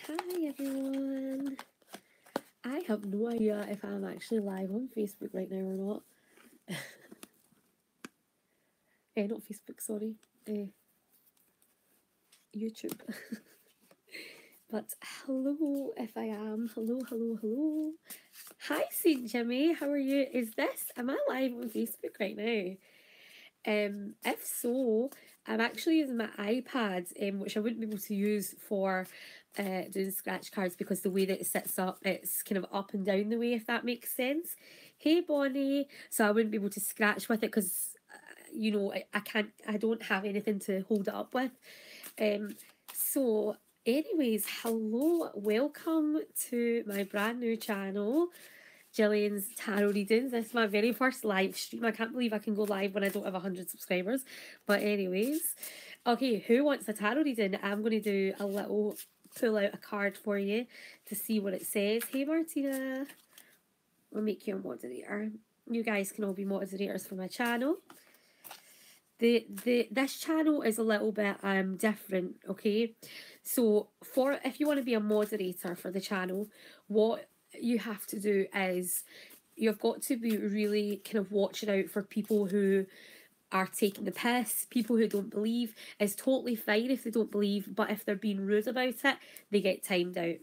Hi everyone. I have no idea if I'm actually live on Facebook right now or not. Not Facebook, sorry. YouTube. But hello if I am. Hello, hello, hello. Hi St. Jimmy, how are you? Am I live on Facebook right now? If so, I'm actually using my iPad, which I wouldn't be able to use for doing scratch cards because the way that it sits up, it's kind of up and down the way, if that makes sense. Hey Bonnie, so I wouldn't be able to scratch with it because I don't have anything to hold it up with. So anyways, hello, welcome to my brand new channel, Gillian's Tarot Readings. This is my very first live stream. I can't believe I can go live when I don't have 100 subscribers. But anyways, okay, who wants a tarot reading? I'm going to do a little pull out a card for you to see what it says. Hey Martina, I'll make you a moderator. You guys can all be moderators for my channel. This channel is a little bit different, okay? So if you want to be a moderator for the channel, what you have to do is you've got to be really kind of watching out for people who are taking the piss, people who don't believe. It's totally fine if they don't believe, but if they're being rude about it, they get timed out.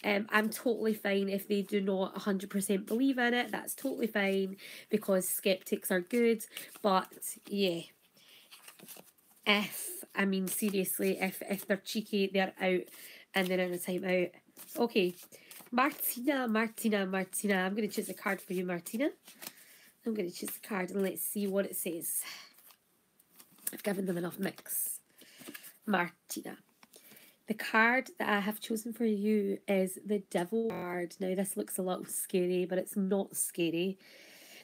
I'm totally fine if they do not 100% believe in it. That's totally fine because skeptics are good. But yeah, seriously, if they're cheeky, they're out and they're in a timeout. Okay, Martina, I'm going to choose a card for you, Martina. I'm going to choose a card and let's see what it says. I've given them enough mix. Martina. The card that I have chosen for you is the Devil card. Now, this looks a little scary, but it's not scary.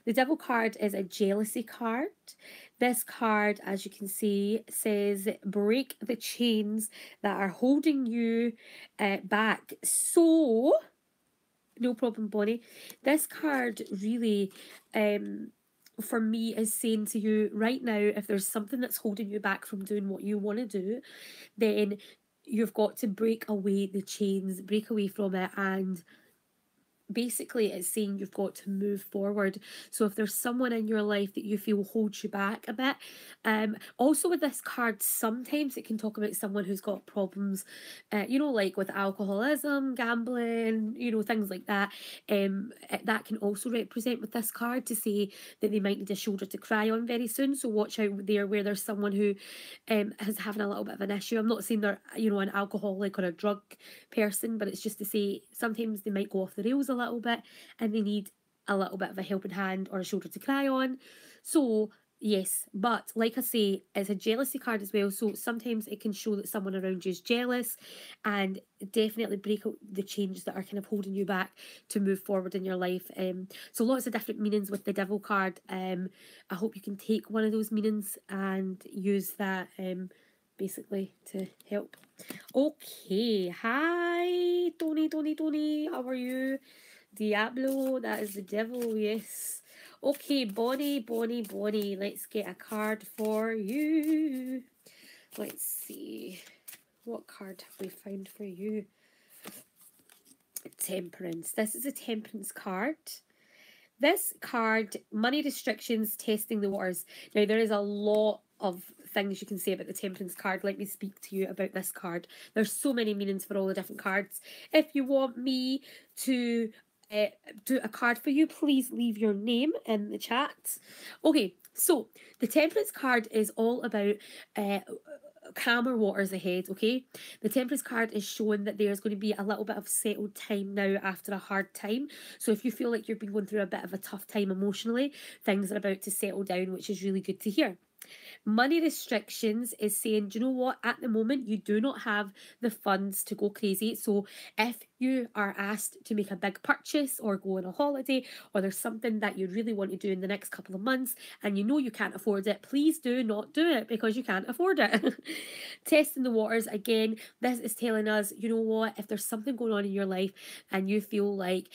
The Devil card is a jealousy card. This card, as you can see, says break the chains that are holding you back. So, no problem, Bonnie. This card really, for me, is saying to you right now, if there's something that's holding you back from doing what you want to do, then you've got to break away the chains, break away from it, and basically it's saying you've got to move forward. So if there's someone in your life that you feel holds you back a bit, also with this card, sometimes it can talk about someone who's got problems, like with alcoholism, gambling, things like that. That can also represent with this card to say that they might need a shoulder to cry on very soon. So watch out there where there's someone who is having a little bit of an issue. I'm not saying they're an alcoholic or a drug person, but it's just to say sometimes they might go off the rails a little bit and they need a little bit of a helping hand or a shoulder to cry on. So yes, but like I say, it's a jealousy card as well, so sometimes it can show that someone around you is jealous, and definitely break out the chains that are kind of holding you back to move forward in your life. So lots of different meanings with the Devil card. I hope you can take one of those meanings and use that basically to help. Okay, hi Tony, how are you? Diablo, that is the devil, yes. Okay, Bonnie, let's get a card for you. Let's see, what card have we found for you? Temperance. This is a Temperance card. This card, money restrictions, testing the waters. Now, there is a lot of things you can say about the Temperance card. Let me speak to you about this card. There's so many meanings for all the different cards. If you want me to do a card for you, please leave your name in the chat. Okay, so the Temperance card is all about calmer waters ahead, okay? The Temperance card is showing that there's going to be a little bit of settled time now after a hard time. So if you feel like you've been going through a bit of a tough time emotionally, things are about to settle down, which is really good to hear. Money restrictions is saying, do you know what? At the moment, you do not have the funds to go crazy. So if you are asked to make a big purchase or go on a holiday, or there's something that you really want to do in the next couple of months and you know you can't afford it, please do not do it because you can't afford it. Testing the waters again. This is telling us, you know what, if there's something going on in your life and you feel like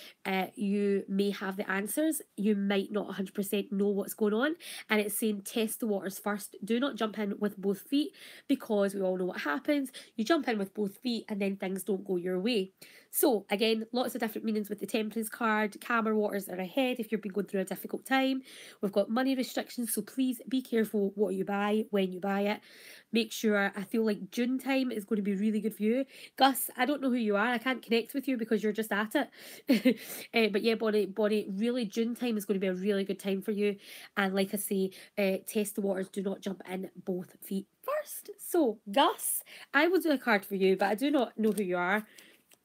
you may have the answers, you might not 100% know what's going on, and it's saying test the waters first. Do not jump in with both feet, because we all know what happens. You jump in with both feet and then things don't go your way. So again, lots of different meanings with the Temperance card. Calmer waters are ahead if you've been going through a difficult time. We've got money restrictions, so please be careful what you buy, when you buy it. Make sure, I feel like June time is going to be really good for you. Gus, I don't know who you are. I can't connect with you because you're just at it. But yeah, Bonnie, really June time is going to be a really good time for you. And like I say, test the waters. Do not jump in both feet first. So Gus, I will do a card for you, but I do not know who you are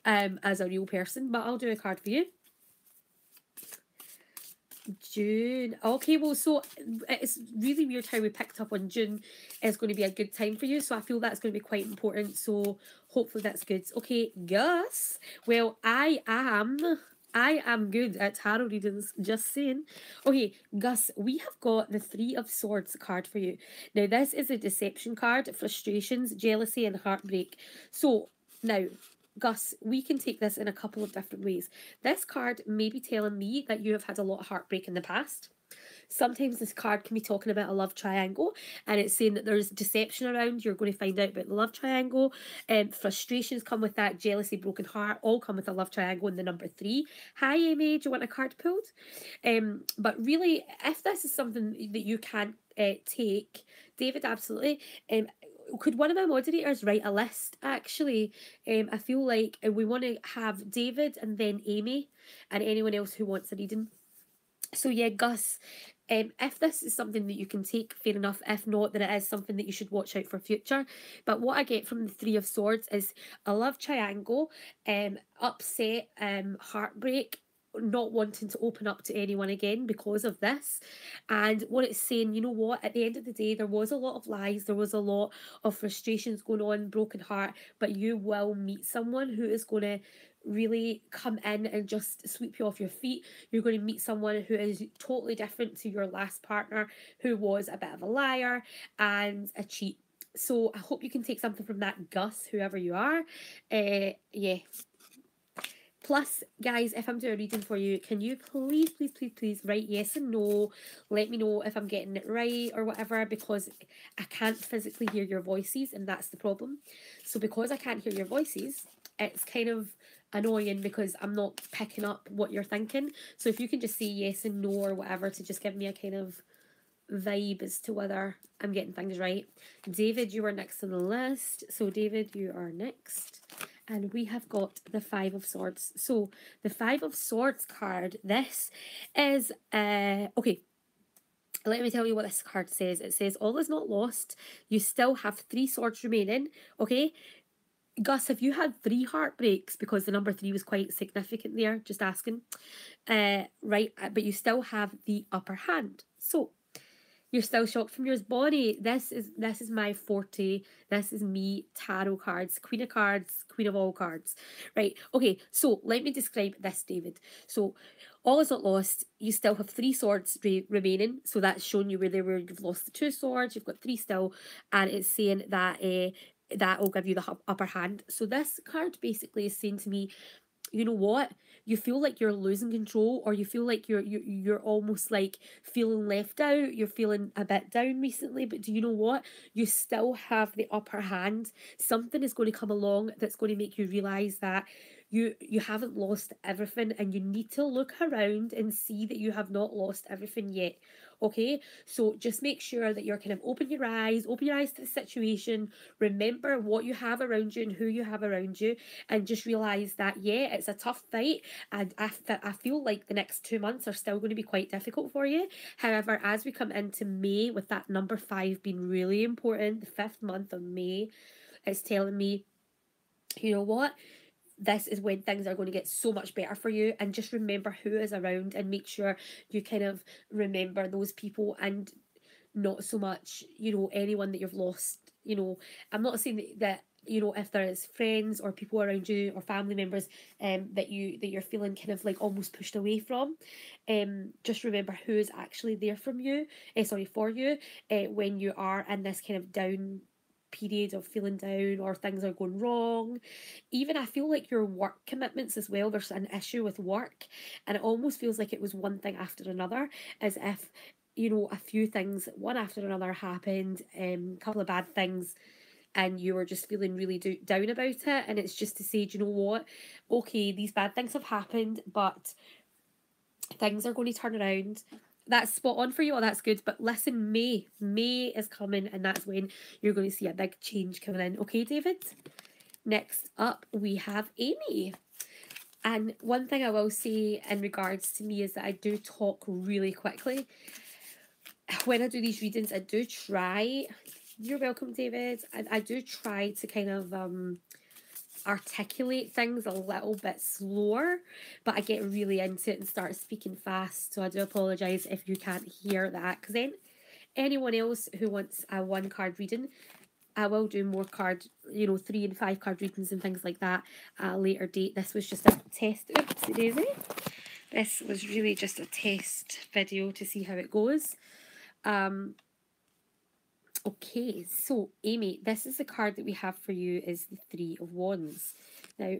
as a real person, but I'll do a card for you. June. Okay, well, so it's really weird how we picked up on June is going to be a good time for you. So I feel that's going to be quite important. So hopefully that's good. Okay, Gus. Well, I am good at tarot readings, just saying. Okay, Gus, we have got the Three of Swords card for you. Now, this is a deception card, frustrations, jealousy, and heartbreak. So now, Gus, we can take this in a couple of different ways. This card may be telling me that you have had a lot of heartbreak in the past. Sometimes this card can be talking about a love triangle, and it's saying that there's deception around. You're going to find out about the love triangle. Frustrations come with that, jealousy, broken heart, all come with a love triangle in the number 3. Hi, Amy, do you want a card pulled? But really, if this is something that you can take, David, absolutely. Could one of my moderators write a list, actually? I feel like we want to have David and then Amy and anyone else who wants a reading. So yeah, Gus, if this is something that you can take, fair enough. If not, then it is something that you should watch out for future. But what I get from the Three of Swords is a love triangle, upset, heartbreak, not wanting to open up to anyone again because of this. And what it's saying, you know what, at the end of the day, there was a lot of lies, there was a lot of frustrations going on, broken heart, but you will meet someone who is going to really come in and just sweep you off your feet. You're going to meet someone who is totally different to your last partner, who was a bit of a liar and a cheat. So I hope you can take something from that, Gus, whoever you are. Yeah. Plus, guys, if I'm doing a reading for you, can you please write yes and no? Let me know if I'm getting it right or whatever, because I can't physically hear your voices, and that's the problem. So because I can't hear your voices, it's kind of annoying because I'm not picking up what you're thinking. So if you can just say yes and no or whatever to just give me a kind of vibe as to whether I'm getting things right. David, you are next on the list. So David, you are next. And we have got the Five of Swords. So the Five of Swords card, this is, okay, let me tell you what this card says. It says, all is not lost. You still have 3 swords remaining, okay? Gus, have you had 3 heartbreaks? Because the number 3 was quite significant there, just asking. Right, but you still have the upper hand. So, you're still shocked from yours, Bonnie. This is my forte. This is me, tarot cards, queen of cards, queen of all cards. Right, okay, so let me describe this, David. So, all is not lost. You still have 3 swords remaining. So that's showing you where they were. You've lost the 2 swords. You've got 3 still. And it's saying that that will give you the upper hand. So this card basically is saying to me, you know what, you feel like you're losing control, or you feel like you're almost like feeling left out, you're feeling a bit down recently, but do you know what, you still have the upper hand. Something is going to come along that's going to make you realize that you haven't lost everything, and you need to look around and see that you have not lost everything yet. Okay, so just make sure that you're kind of open your eyes to the situation, remember what you have around you and who you have around you, and just realize that, yeah, it's a tough fight, and I feel like the next 2 months are still going to be quite difficult for you. However, as we come into May, with that number 5 being really important, the 5th month of May, it's telling me, you know what, this is when things are going to get so much better for you. And just remember who is around, and make sure you kind of remember those people, and not so much, you know, anyone that you've lost. You know, I'm not saying that you know, if there is friends or people around you or family members that you're feeling kind of like almost pushed away from, just remember who is actually there from you, for you, when you are in this kind of down period of feeling down or things are going wrong. Even I feel like your work commitments as well, there's an issue with work, and it almost feels like it was one thing after another, as if, you know, a few things one after another happened, a couple of bad things, and you were just feeling really down about it. And it's just to say, do you know what? Okay, these bad things have happened, but things are going to turn around. That's spot on for you. Oh, that's good. But listen, May is coming, and that's when you're going to see a big change coming in. Okay, David? Next up, we have Amy. And one thing I will say in regards to me is that I do talk really quickly. When I do these readings, I do try. You're welcome, David. I do try to kind of articulate things a little bit slower, but I get really into it and start speaking fast. So I do apologise if you can't hear that. Because then anyone else who wants a 1 card reading, I will do more card, you know, 3 and 5 card readings and things like that at a later date. This was just a test. Oopsie daisy. This was really just a test video to see how it goes. Okay, so Amy, this is the card that we have for you, is the 3 of Wands. Now,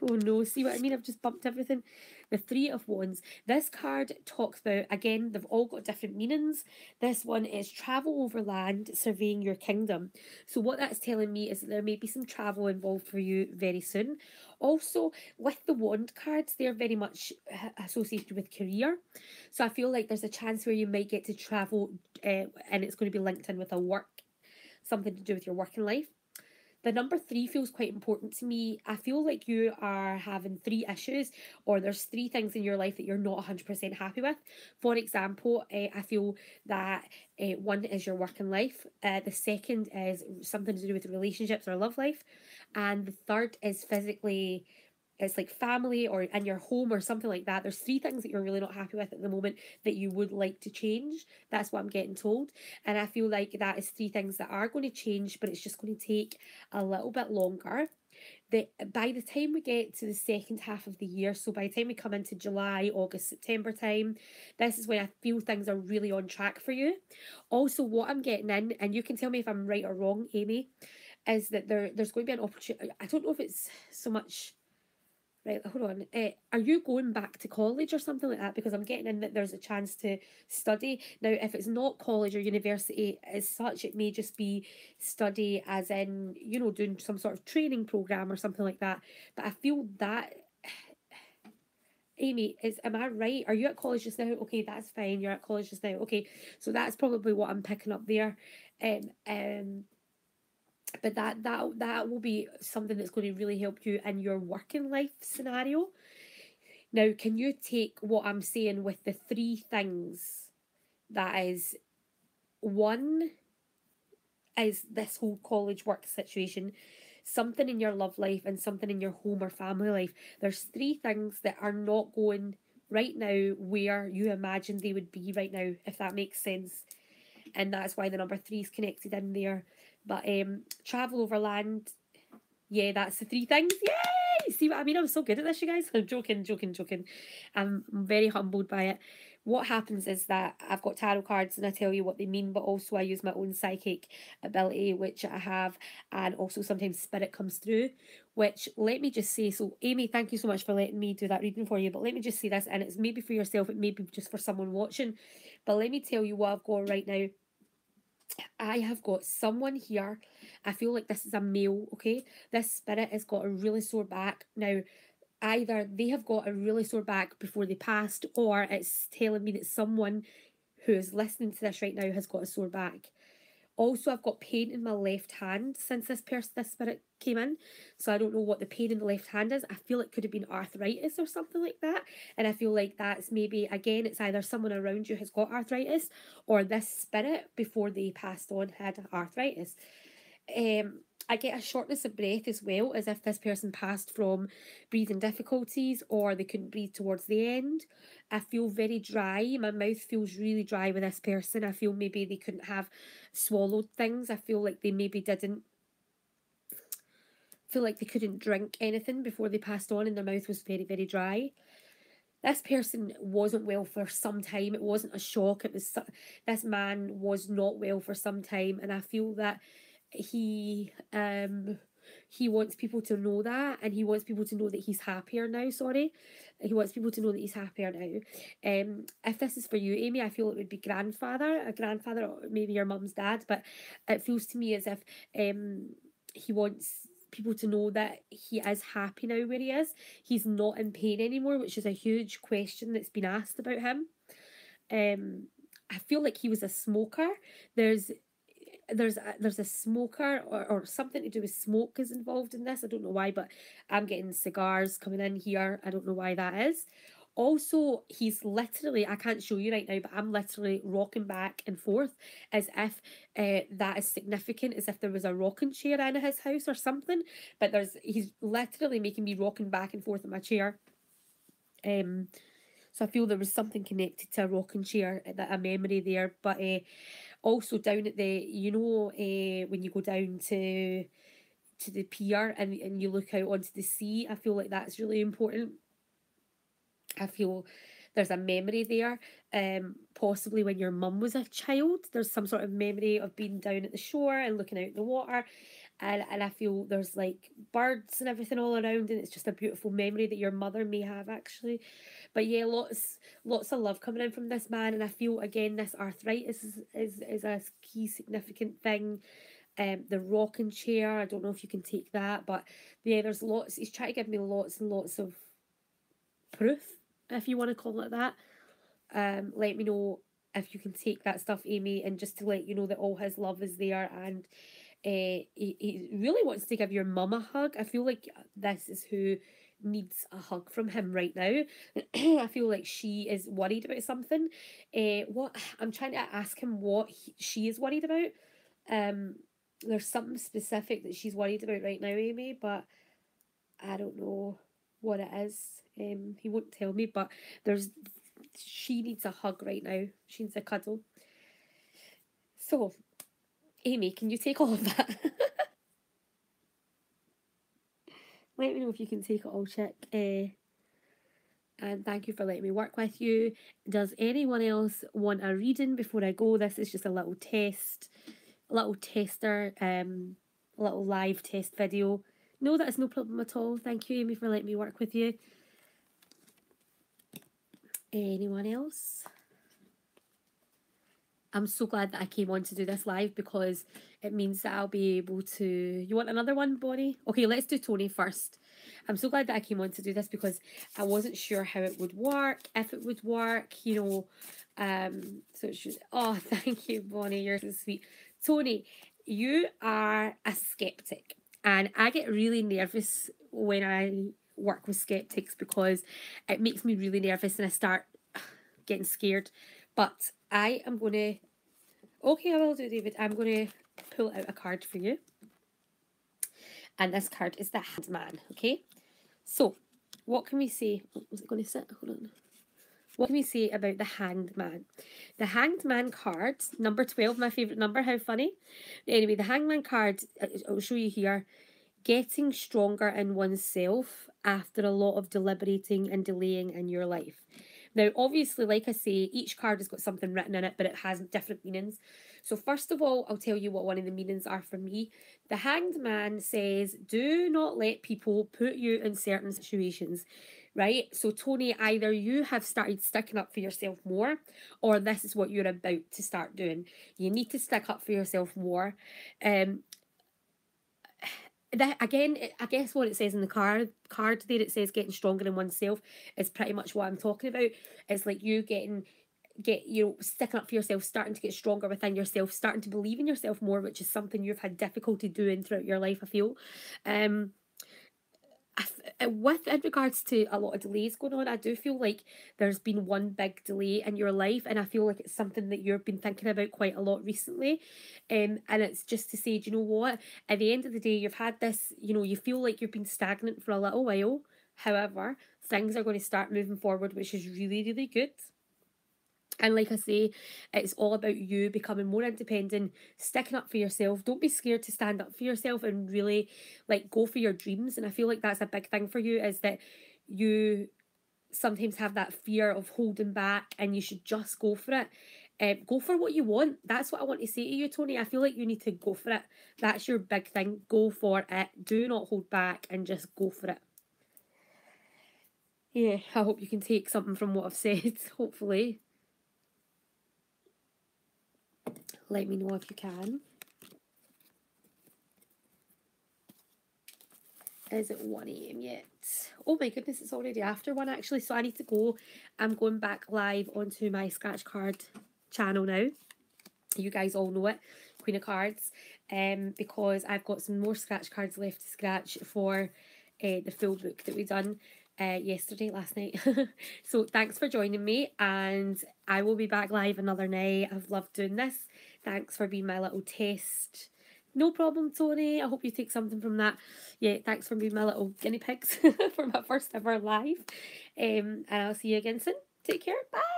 oh no, see what I mean? I've just bumped everything. The 3 of Wands. This card talks about, again, they've all got different meanings. This one is travel over land, surveying your kingdom. So what that's telling me is that there may be some travel involved for you very soon. Also, with the Wand cards, they're very much associated with career. So I feel like there's a chance where you might get to travel, and it's going to be linked in with a work, something to do with your working life. The number 3 feels quite important to me. I feel like you are having 3 issues, or there's 3 things in your life that you're not 100% happy with. For example, I feel that one is your working life, the second is something to do with relationships or love life, and the third is physically, it's like family or in your home or something like that. There's 3 things that you're really not happy with at the moment that you would like to change. That's what I'm getting told. And I feel like that is 3 things that are going to change, but it's just going to take a little bit longer. By the time we get to the second half of the year, so by the time we come into July, August, September time, this is when I feel things are really on track for you. Also, what I'm getting in, and you can tell me if I'm right or wrong, Amy, is that there's going to be an opportunity. I don't know if it's so much. Right, hold on. Are you going back to college or something like that? Because I'm getting in that there's a chance to study. Now, if it's not college or university as such, it may just be study as in, you know, doing some sort of training program or something like that. But I feel that, Amy, am I right? Are you at college just now? Okay, that's fine. You're at college just now. Okay, so that's probably what I'm picking up there. But that will be something that's going to really help you in your working life scenario. Now, can you take what I'm saying with the 3 things? That is, one is this whole college work situation, something in your love life, and something in your home or family life. There's 3 things that are not going right now where you imagine they would be right now, if that makes sense. And that's why the number 3 is connected in there. But travel over land, yeah, that's the 3 things. Yay! See what I mean? I'm so good at this, you guys. I'm joking. I'm very humbled by it. What happens is that I've got tarot cards and I tell you what they mean, but also I use my own psychic ability, which I have, and also sometimes spirit comes through, which, let me just say, so Amy, thank you so much for letting me do that reading for you, but let me just say this, and it's maybe for yourself, it may be just for someone watching, but let me tell you what I've got right now. I have got someone here. I feel like this is a male, okay? This spirit has got a really sore back. Now, either they have got a really sore back before they passed, or it's telling me that someone who is listening to this right now has got a sore back. Also, I've got pain in my left hand since this spirit came in. So I don't know what the pain in the left hand is. I feel it could have been arthritis or something like that. And I feel like that's maybe, again, it's either someone around you has got arthritis, or this spirit before they passed on had arthritis. I get a shortness of breath as well, as if this person passed from breathing difficulties or they couldn't breathe towards the end. I feel very dry. My mouth feels really dry with this person. I feel maybe they couldn't have swallowed things. I feel like they maybe didn't feel like they couldn't drink anything before they passed on, and their mouth was very, very dry. This person wasn't well for some time. It wasn't a shock. It was, this man was not well for some time, and I feel that he wants people to know that, and he wants people to know that he's happier now. Sorry, he wants people to know that he's happier now. If this is for you, Amy, I feel it would be a grandfather, or maybe your mum's dad, but it feels to me as if he wants people to know that he is happy now where he is. He's not in pain anymore, which is a huge question that's been asked about him. I feel like he was a smoker. There's there's a smoker, or something to do with smoke is involved in this. I don't know why, but I'm getting cigars coming in here. I don't know why that is. Also, he's literally, I can't show you right now, but I'm literally rocking back and forth as if that is significant, as if there was a rocking chair in his house or something. But he's literally making me rocking back and forth in my chair. So I feel there was something connected to a rocking chair, a memory there. But also down at when you go down to the pier, and you look out onto the sea, I feel like that's really important. I feel there's a memory there. Possibly when your mum was a child, there's some sort of memory of being down at the shore and looking out the water. And I feel there's like birds and everything all around, and it's just a beautiful memory that your mother may have actually. But yeah, lots of love coming in from this man, and I feel again this arthritis is a key significant thing. The rocking chair, I don't know if you can take that, but yeah, there's lots. He's trying to give me lots and lots of proof, if you want to call it that. Let me know if you can take that stuff, Amy, and just to let you know that all his love is there, and he really wants to give your mum a hug. I feel like this is who needs a hug from him right now. I feel like she is worried about something. What I'm trying to ask him what she is worried about. There's something specific that she's worried about right now, Amy, but I don't know what it is. He won't tell me, but she needs a hug right now. She needs a cuddle. So, Amy, can you take all of that? Let me know if you can take it all, chick. And thank you for letting me work with you. Does anyone else want a reading before I go? This is just a little test, a little tester, a little live test video. No, that is no problem at all. Thank you, Amy, for letting me work with you. Anyone else? I'm so glad that I came on to do this live, because it means that I'll be able to... You want another one, Bonnie? Okay, let's do Tony first. I'm so glad that I came on to do this, because I wasn't sure how it would work, if it would work, So it's just... Oh, thank you, Bonnie. You're so sweet. Tony, you are a skeptic, and I get really nervous when I work with skeptics, because it makes me really nervous and I start getting scared. But I am going to... Okay, I will do, David. I'm going to pull out a card for you. And this card is the Hanged Man, okay? So, what can we say? Oh, was it going to sit? Hold on. What can we say about the Hanged Man? The Hanged Man card, number 12, my favourite number. How funny. Anyway, the Hanged Man card, I'll show you here. Getting stronger in oneself after a lot of deliberating and delaying in your life. Now, obviously, like I say, each card has got something written in it, but it has different meanings. So first of all, I'll tell you what one of the meanings are for me. The Hanged Man says, do not let people put you in certain situations, right? So Tony, either you have started sticking up for yourself more, or this is what you're about to start doing. You need to stick up for yourself more. That again, I guess what it says in the card there, it says getting stronger in oneself, is pretty much what I'm talking about. It's like you sticking up for yourself, starting to get stronger within yourself, starting to believe in yourself more, which is something you've had difficulty doing throughout your life, I feel. With in regards to a lot of delays going on, I do feel like there's been one big delay in your life, and I feel like it's something that you've been thinking about quite a lot recently. And it's just to say, do you know what? At the end of the day, you've had this, you feel like you've been stagnant for a little while. However, things are going to start moving forward, which is really, really good. And like I say, it's all about you becoming more independent, sticking up for yourself. Don't be scared to stand up for yourself and really go for your dreams. And I feel like that's a big thing for you, is that you sometimes have that fear of holding back, and you should just go for it. Go for what you want. That's what I want to say to you, Tony. I feel like you need to go for it. That's your big thing. Go for it. Do not hold back and just go for it. Yeah, I hope you can take something from what I've said, hopefully. Let me know if you can. Is it 1 a.m. yet? Oh my goodness, it's already after 1 actually, so I need to go. I'm going back live onto my scratch card channel now. You guys all know it, Queen of Cards, because I've got some more scratch cards left to scratch for the full book that we done last night. So thanks for joining me, and I will be back live another night. I've loved doing this. Thanks for being my little test. No problem, Tony. I hope you take something from that. Yeah, thanks for being my little guinea pigs for my first ever live. And I'll see you again soon. Take care. Bye.